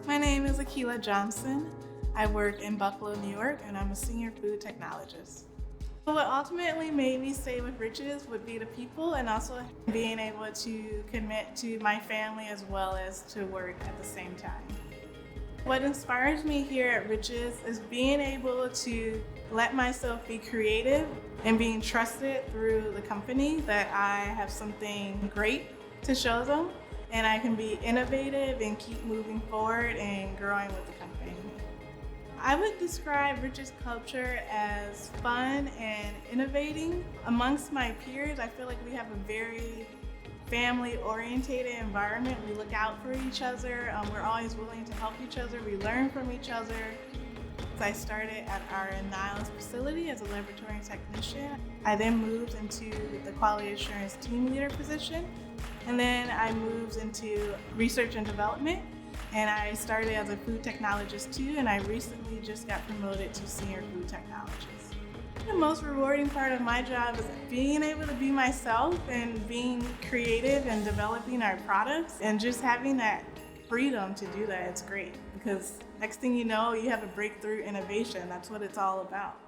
My name is Akela Johnson. I work in Buffalo, New York, and I'm a senior food technologist. What ultimately made me stay with Riches would be the people and also being able to commit to my family as well as to work at the same time. What inspires me here at Riches is being able to let myself be creative and being trusted through the company that I have something great to show them and I can be innovative and keep moving forward and growing with the company. I would describe Riches culture as fun and innovating. Amongst my peers, I feel like we have a very family-oriented environment. We look out for each other. We're always willing to help each other. We learn from each other. I started at our Niles facility as a laboratory technician. I then moved into the quality assurance team leader position. And then I moved into research and development. And I started as a food technologist too, and I recently just got promoted to senior food technologist. The most rewarding part of my job is being able to be myself and being creative and developing our products and just having that freedom to do that. It's great because next thing you know, you have a breakthrough innovation. That's what it's all about.